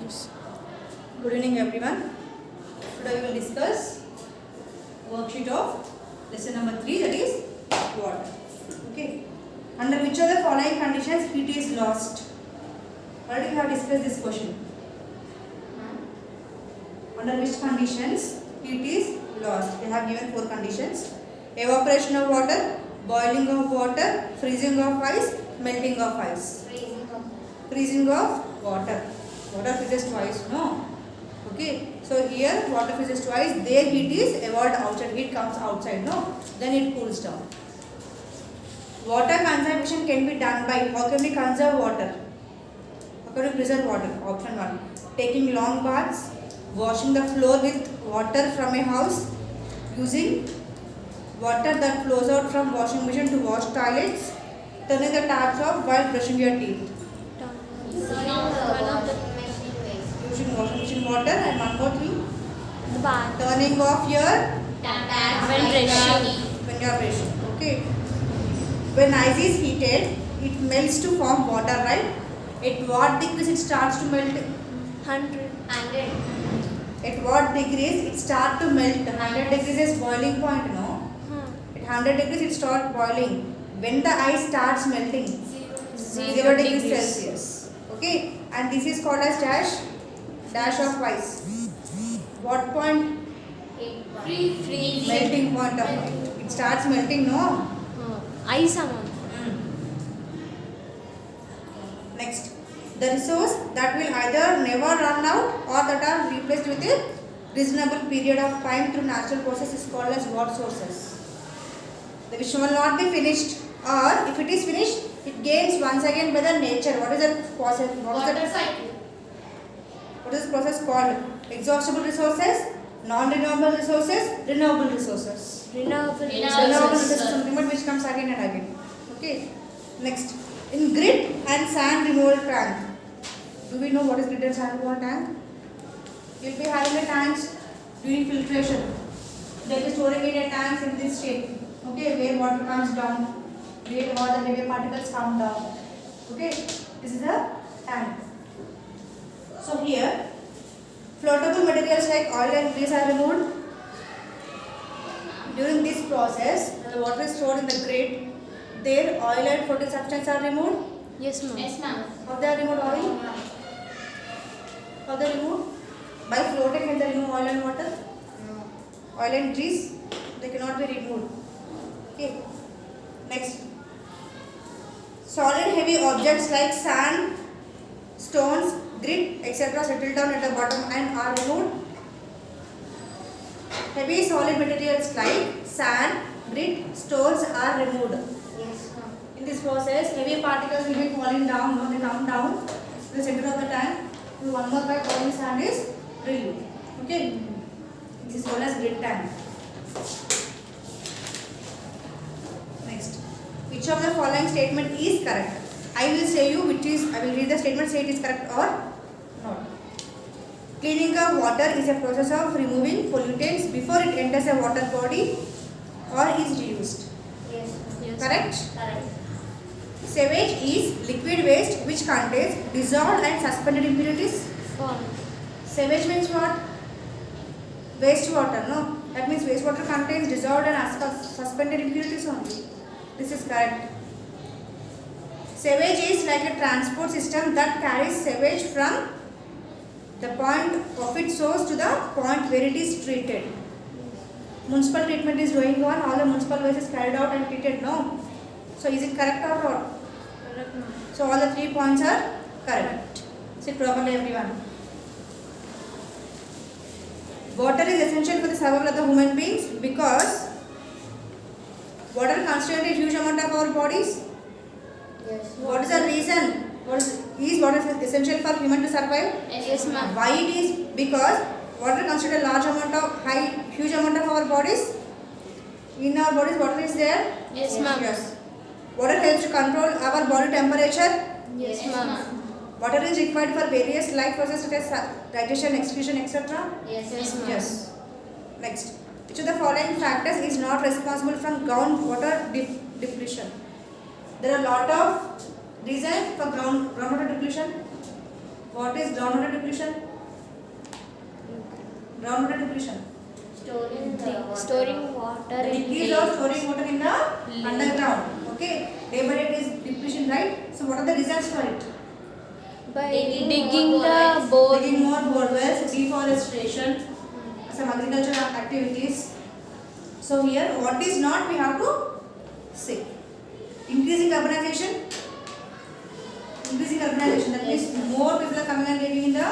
Yes. Good evening everyone. Today we will discuss worksheet of lesson number 3, that is water. Okay. Under which of the following conditions heat is lost? Already we have discussed this question. Under which conditions heat is lost? They have given 4 conditions. Evaporation of water, boiling of water, freezing of ice, melting of ice. Freezing of water. Water freezes twice, no? Okay. So here water freezes twice. Their heat is evolved outside. Heat comes outside, no? Then it cools down. Water conservation can be done by, how can we conserve water? How can we preserve water? Option 1. Taking long baths, washing the floor with water from a house, using water that flows out from washing machine to wash toilets, turning the taps off while brushing your teeth. Using washing machine water, and one more thing, The bath. turning off your When brushing. when you are brushing. Okay. When ice is heated, it melts to form water, right? At what degrees it starts to melt? 100. At what degrees it starts to melt? 100 degrees is boiling point, no? At 100 degrees it starts boiling. When the ice starts melting? 0 degrees Celsius. Okay. And this is called as dash of ice. What point? Melting point of ice. It starts melting, no? Ice amount. Next, the resource that will either never run out or that are replaced with a reasonable period of time through natural process is called as what sources? The which will not be finished, or if it is finished, it gains once again by the nature. What is that process? What is this process called? Exhaustible resources, non-renewable resources, renewable resources. Renewable Renewable resources. resources is something but which comes again and again. Okay. Next, in grit and sand removal tank. Do we know what is grit and sand removal tank? You will be having the tanks during filtration. They will be storing in a tanks in this shape. Okay, where water comes down, where all the heavy particles come down. Okay, this is a tank. So here, floatable materials like oil and grease are removed. During this process, when the water is stored in the grate, their oil and floating substance are removed. Yes, ma'am. How they are removed oil? How they are removed? By floating can they remove oil and water? Oil and grease, they cannot be removed. Okay. Next. Solid heavy objects like sand, stones, grit, etc. settle down at the bottom and are removed. Heavy solid materials like sand, grit, stones are removed. In this process, heavy particles will be falling down. When they come down to the center of the tank, one more by falling sand is removed. Okay, this is called as grit tank. Next, which of the following statement is correct? I will say you which is. I will read the statement. Say it is correct or not. Cleaning of water is a process of removing pollutants before it enters a water body or is reused. Yes. Correct? Sewage is liquid waste which contains dissolved and suspended impurities. False. Sewage means what? Wastewater, no? That means wastewater contains dissolved and suspended impurities only. This is correct. Sewage is like a transport system that carries sewage from the point of its source to the point where it is treated. Municipal treatment is going on, all the municipal waste is carried out and treated, no? So is it correct or not? Correct, ma'am. So all the 3 points are correct. Sit properly everyone. Water is essential for the survival of the human beings because water constitutes a huge amount of our bodies. What is the reason? Is water essential for human to survive? Yes, ma'am. Why it is? Because water constitutes a large amount of huge amount of our bodies. In our bodies, water is there. Yes, ma'am. Yes. Water helps to control our body temperature. Yes, ma'am. Water is required for various life processes such as digestion, excretion, etc. Yes, ma'am. Yes. Next, which of the following factors is not responsible from groundwater depletion? There are a lot of reasons for groundwater depletion. What is groundwater depletion? Groundwater depletion. Storing water in Decrease of storing water in the underground. Okay. Day by day it is depletion, right? So what are the reasons for it? by Digging digging more the borewells. bore. Digging more borewells, deforestation, some agricultural activities. So here, what is not, we have to say. Increasing urbanization. Increasing urbanization, that means more people are coming and living in the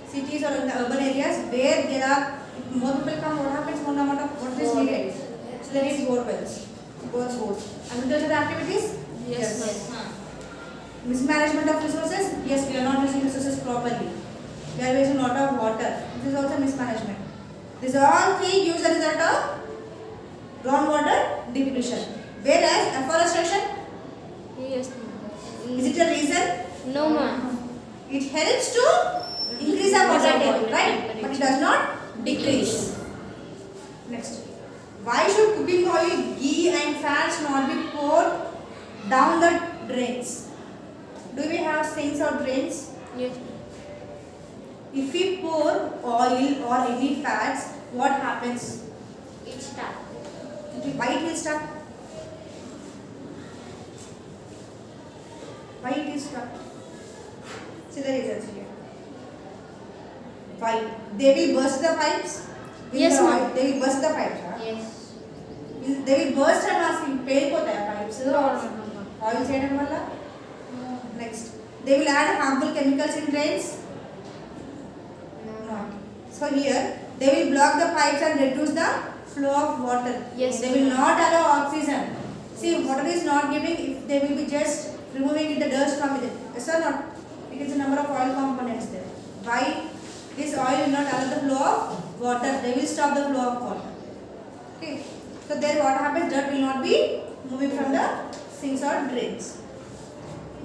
cities or in the urban areas where there are more people come. What happens? More amount of water is needed. So there is borewells. Both. Agricultural activities. Yes, Mismanagement of resources. Yes, we are not using resources properly. We are wasting a lot of water. This is also mismanagement. These all three gives the result of groundwater depletion. Whereas afforestation, Yes. is it a reason? No, ma'am. It helps to increase our water table, right? But it does not decrease. Next. Why should cooking oil, ghee and fats not be poured down the drains? Do we have sinks or drains? Yes. If we pour oil or any fats, what happens? It's stuck. Why it will stuck? Why it is stuck? See the results here. Why? They will burst the pipes. With Yes, the ma'am. oil. They will burst the pipes. Huh? Yes. They will burst and asking. Pelipotaya pipes. No. Oil చేయడం వల్ల. Next. They will add harmful chemicals in drains. No. So here they will block the pipes and reduce the flow of water. Yes, They will ma'am. not allow oxygen. See, water is not giving if they will be just removing the dust from it. Yes or not? It is a number of oil components there. Why? This oil will not allow the flow of water. They will stop the flow of water. Okay. So there what happens? Dirt will not be moving from the sinks or drains.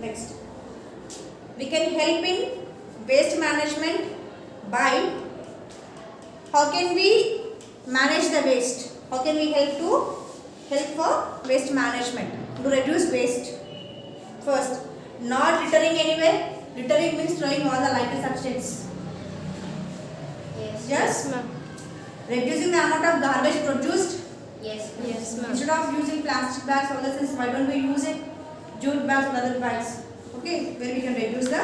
Next. We can help in waste management by how can we manage the waste? How can we help for waste management to reduce waste? First, not littering anywhere. Littering means throwing all the lighter substance. Yes. Yes. ma'am. Reducing the amount of garbage produced. Yes. Yes, ma'am. Instead of using plastic bags, all the things, why don't we use it? Jute bags or other bags. Okay, where we can reduce the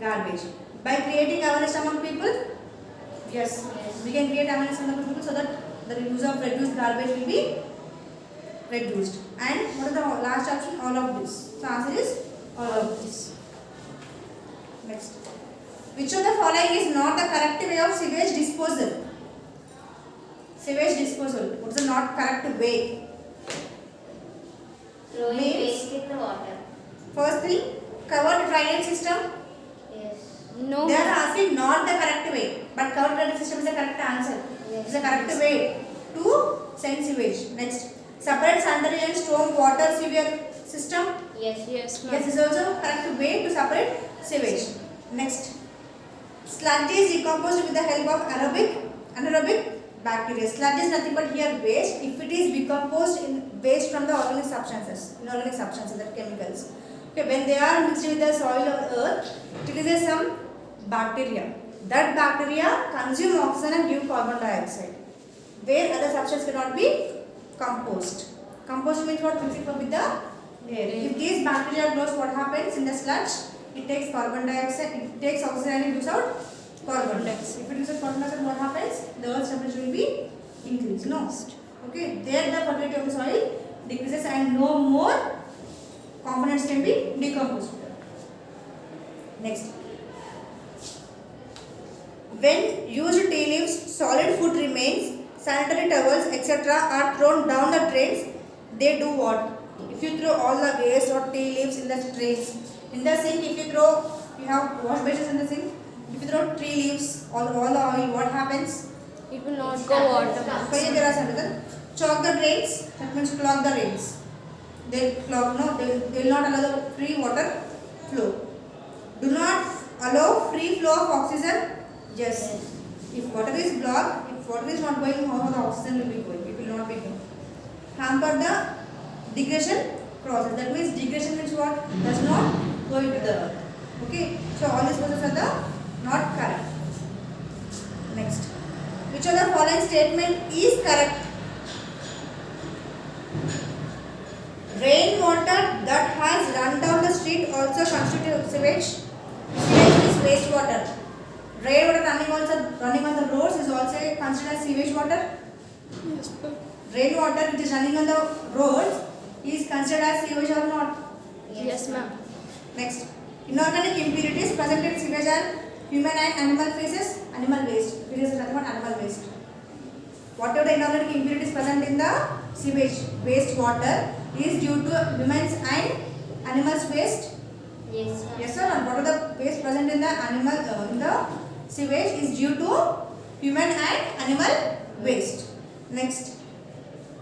garbage. By creating awareness among people, yes, we can create awareness among people so that the use of reduced garbage will be reduced. And what is the last option? All of this. So answer is all of this. Next. Which of the following is not the correct way of sewage disposal? Sewage disposal. What's the not correct way? Throwing Means- waste in the water. First thing, covered drainage system. Yes. No, They are ma'am. asking not the correct way, but covered drainage system is the correct answer. Yes. It's the correct way to send sewage. Next, separate sanitary and storm water sewage system. Yes. Yes, ma'am. Yes, is also correct way to separate sewage. Next, sludge is decomposed with the help of anaerobic bacteria. Sludge is nothing but here waste. If it is decomposed in waste from the organic substances, that chemicals. Okay, when they are mixed with the soil or earth, it releases some bacteria. That bacteria consume oxygen and give carbon dioxide, where other substances cannot be composed. Composed means what? Mixing with the air. If these bacteria grows, what happens in the sludge? It takes carbon dioxide, it takes oxygen and it gives out carbon dioxide. If it gives out carbon dioxide, what happens? The earth's temperature will be increased. No. Okay, there the fertility of the soil decreases and no more components can be decomposed. Next. When used tea leaves, solid food remains, sanitary towels, etc. are thrown down the drains, they do what? If you throw all the waste or tea leaves in the drains, in the sink, if you throw, you have wash basins in the sink, if you throw tea leaves, all the oil, what happens? It will not go water, ma'am. So here there are some chalk the drains, that means clog the drains. They clog, no, they will not allow the free water flow. Do not allow free flow of oxygen. Yes. If water is blocked, if water is not going, how the oxygen will be going? It will not be going. Hamper the degradation process. That means degradation means what? Does not go into the earth. Okay, so all these verses are the not correct. Next, which of the following statement is correct? Rainwater that has run down the street also constitutes sewage. Sewage is wastewater. Rainwater running on the roads is also considered as sewage water. Yes, ma'am. Rainwater which is running on the roads is considered as sewage or not? Yes, ma'am. Next, inorganic impurities present in sewage are human and animal feces, animal waste. This is nothing but animal waste. Whatever the inorganic impurities present in the sewage waste water is due to humans and animals waste. Yes, ma'am. Yes or no? What are the waste present in the animal in the sewage is due to human and animal waste. Next,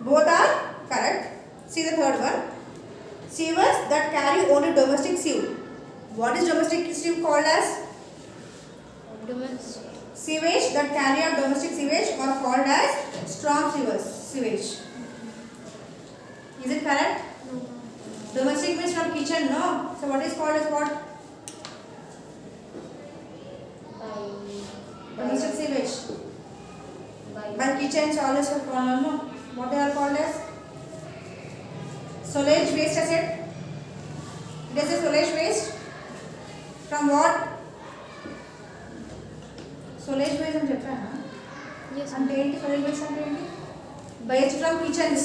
both are correct. See the third one. Sewers that carry only domestic sieve. What is domestic sieve called as? Domestic. Sewage that carry out domestic sewage are called as storm sewage. Is it correct? No. Domestic means from kitchen, no? So what is called as what? Domestic sewage. By kitchens always are called, no? What they are called as? Solage waste, I said. It is a solage waste. From what? Solage waste అని చెప్పానా? Yes, అంటే ma'am. ఏంటి solage waste అంటే ఏంటి? Waste from kitchens.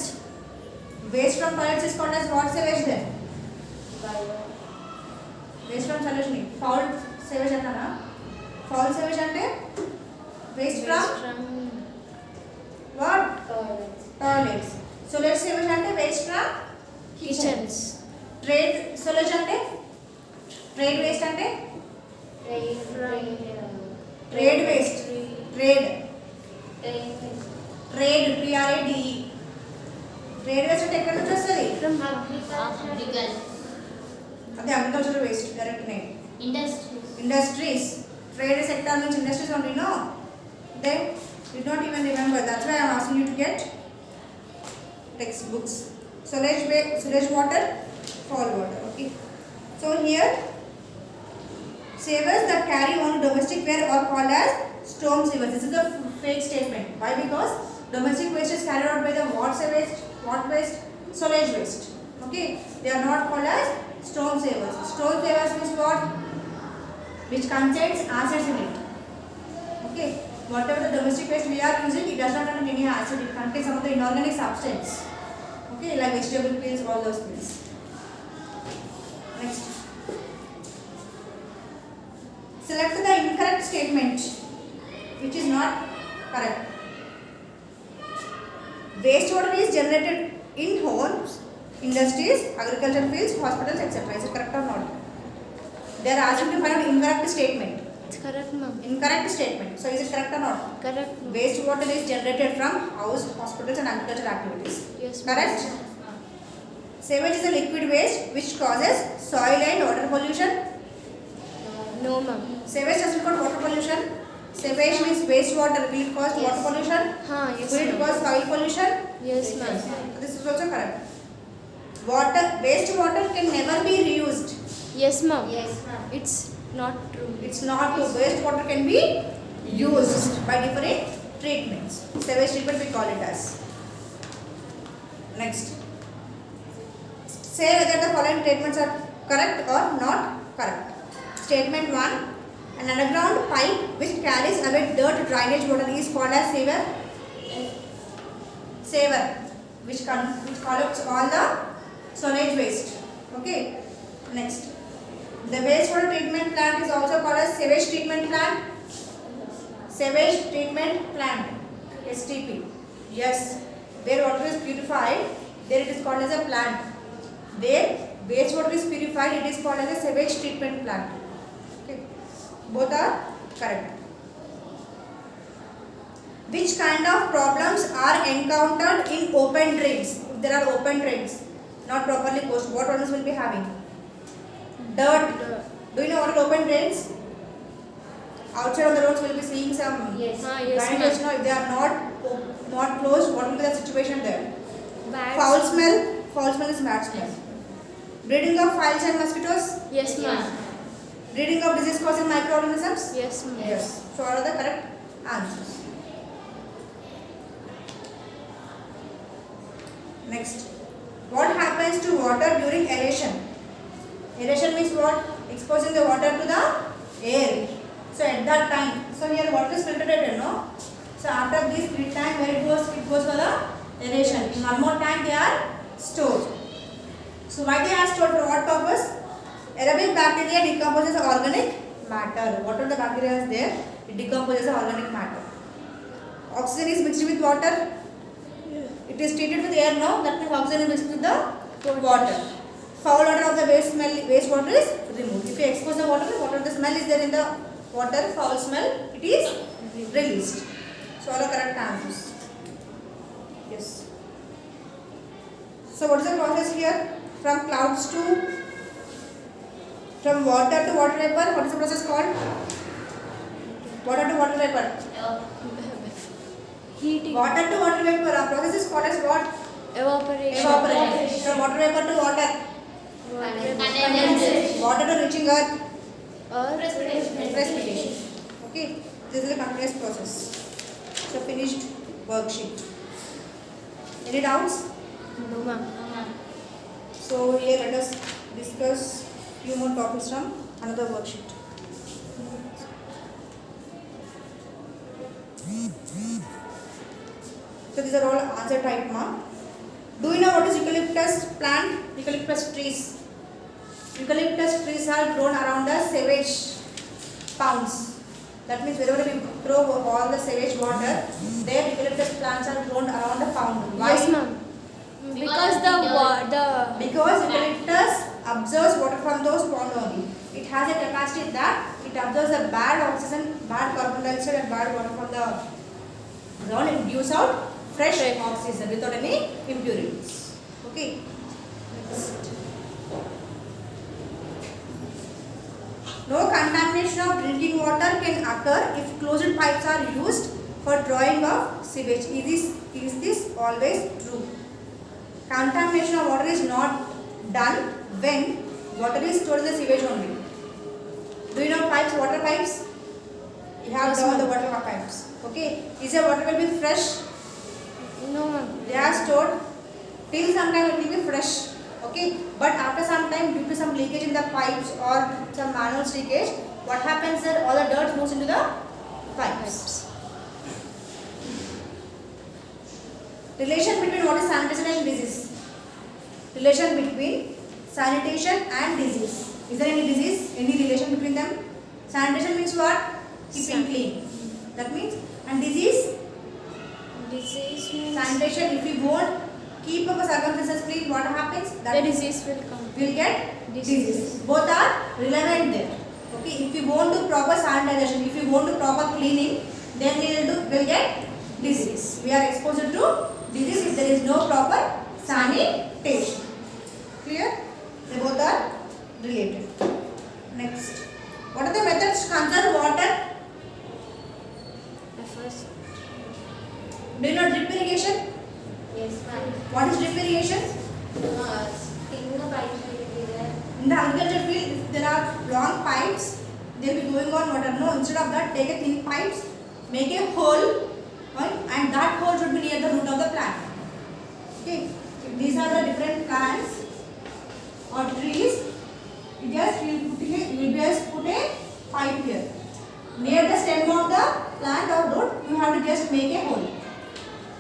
Waste from toilets is called as what sewage then? Waste from sewage ni. Foul sewage అంటానా? Foul sewage అంటే waste from what? Toilets. Solage sewage అంటే waste from Kitchens. Trade solage అంటే trade waste అంటే trade waste. Trade TRADE. Trade waste అంటే ఎక్కడి నుంచి వస్తుంది? From అదే agricultural waste direct name. Industries. Industries. Trade sector means industries only, no? They did not even remember. That's why I am asking you to get textbooks. Sewage water, fall water. Okay. So here, sewers that carry only domestic wear are called as storm sewers. This is a fake statement. Why? Because domestic waste is carried out by the water waste, solage waste. Okay. They are not called as storm sewers. Storm sewers means what? Which contains acids in it. Okay. Whatever the domestic waste we are using, it does not contain any acid. It contains some of the inorganic substance. Okay, like vegetable peels, all those things. Next. Select the incorrect statement, which is not correct. Wastewater is generated in homes, industries, agricultural fields, hospitals, etc. Is it correct or not? They are asking to find out incorrect statement. It's correct, ma'am. Incorrect statement. So is it correct or not? Correct, ma'am. Wastewater is generated from house, hospitals and agricultural activities. Yes, ma'am. Correct? Sewage is a liquid waste which causes soil and water pollution. No, ma'am. Sewage doesn't cause water pollution. Sewage means wastewater. Will it cause water pollution? Yes, Will it ma'am. cause soil pollution? Yes, ma'am. This is also correct. Wastewater can never be reused. Yes, ma'am. Yes, ma'am. It's not true. It's not true. Wastewater can be used by different treatments. Sewage treatment we call it as. Next. Say whether the following statements are correct or not correct. Statement 1. An underground pipe which carries away dirt drainage water is called as sewer. Sewer, which collects all the solage waste. Okay. Next. The wastewater treatment plant is also called as sewage treatment plant. Sewage treatment plant. STP. Yes. Where water is purified, there it is called as a plant. Where wastewater is purified, it is called as a sewage treatment plant. Okay. Both are correct. Which kind of problems are encountered in open drains? If there are open drains, not properly closed, what problems will be having? Dirt. Do you know what are open drains? Outside on the roads, we will be seeing some Yes. Yes, drainage. ma'am. No, if they are not closed, what will be the situation there? Bad. Foul smell. Foul smell is bad smell. Breeding of flies and mosquitoes. Yes, ma'am. Breeding of disease causing microorganisms? Yes, ma'am. Yes. So what are the correct answers? Next. What happens to water during aeration? Aeration means what? Exposing the water to the air. So at that time, so here water is filtered, no? So after this filter time, where it goes? It goes for the aeration. In one more time they are stored. So why they are stored, for what purpose? Aerobic bacteria decomposes organic matter. What are the bacteria is there? It decomposes organic matter. Oxygen is mixed with water. It is treated with air now. That means oxygen is mixed with the water. Foul odor of the wastewater is removed. If you expose the water, the smell is there in the water. Foul smell, it is released. So all the correct answers. Yes. So what is the process here? From clouds to, from water to water vapor. What is the process called? Water to water vapor. Heating. Water to water vapor. Our process is called as what? Evaporation. Evaporation. From water vapor to water. Condensation. Water to reaching earth. Or Precipitation. Okay. This is a continuous process. So finished worksheet. Any doubts? no, ma'am. So here let us discuss few more topics from another worksheet. So these are all answer type mark. Do you know what is eucalyptus plant? Eucalyptus trees. Eucalyptus trees are grown around the sewage ponds. That means wherever we throw all the sewage water, there eucalyptus plants are grown around the pond. Why? Yes, ma'am. Because the Because eucalyptus absorbs water from those ponds only. It has a capacity that it absorbs the bad oxygen, bad carbon dioxide and bad water from the ground and gives out fresh oxygen without any impurities. Okay. Next. No contamination of drinking water can occur if closed pipes are used for drawing of sewage. Is this always true? Contamination of water is not done when water is stored in the sewage only. Do you know pipes, water pipes? You have Yes, all the ma'am. water pipes. Okay. Is the water will be fresh? no, ma'am. They are stored till some time it will be fresh. Okay. But after some time, due to some leakage in the pipes or some manual leakage, what happens there? All the dirt moves into the pipes. Relation between what is sanitation and disease? Relation between sanitation and disease. Is there any disease? Any relation between them? Sanitation means what? Keeping clean. That means, and disease? Disease means Sanitation, if we won't keep our circumstances clean, what happens? the That disease will come. will get Disease. disease. Both are relevant there. Okay, if we won't do proper sanitization, if we won't do proper cleaning, then we'll get disease. We are exposed to disease if there is no proper sanitation. Clear? They both are related. Next. What are the methods to conserve water? The first. Do you know drip irrigation? Yes, ma'am. What is drip irrigation? Cleaning the pipes will be there. In the agriculture field, if there are long pipes, they will be going on water. No, instead of that, take a thin pipes, make a hole, right? And that hole should be near the root of the plant. Okay. If these are the different plants or trees, you will just put a pipe here. Near the stem of the plant or root, you have to just make a hole.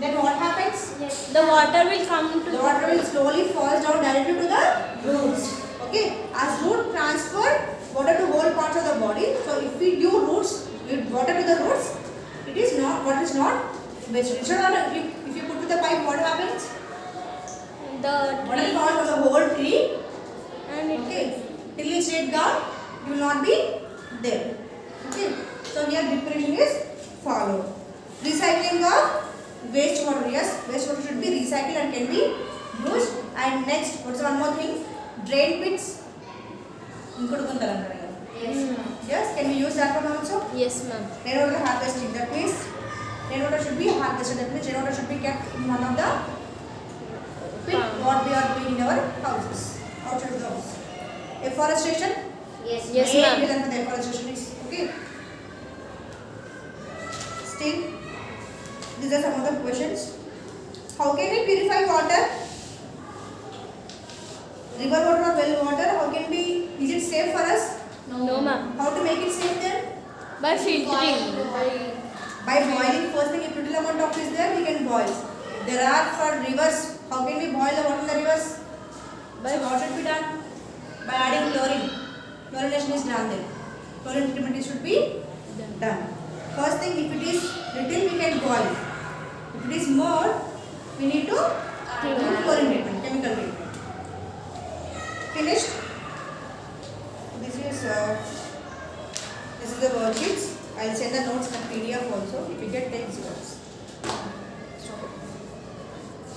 Then what happens? Yes. The water will come to The water will slowly fall down directly to the roots. Okay. As root transfer water to whole parts of the body. So if we give water to the roots, it is not water is not wasted. Instead of if you put to the pipe, what happens? the Water tree falls on the whole tree. and it Okay. Till it's straight down, it will not be there. Okay. So here preparation is followed. Recycling of wastewater. Yes, wastewater should be recycled and can be used. And next, what's one more thing? Drain pits. Yes, ma'am. Yes, can we use that one also? Yes, ma'am. Rainwater harvesting. That means rainwater should be harvested. That means rainwater should be kept in one of the pit what we are doing in our houses, outside of the house. Afforestation. Yes. Yes, Main ma'am. reason for the afforestation is okay. Still, these are some of the questions. How can we purify water? River water or well water? How can we? Is it safe for us? No, ma'am. How to make it safe then? By filtering. By boiling. First thing, if little amount of is there, we can boil. There are for rivers. How can we boil the water in the rivers? By So what should be done? By adding chlorine. Chlorination is done then. Chlorine treatment should be done. First thing, if it is little, we can boil. If it is more, we need to do chlorine treatment, chemical treatment. Finished? This is the worksheets. I'll send the notes in PDF also. If you get, take 0.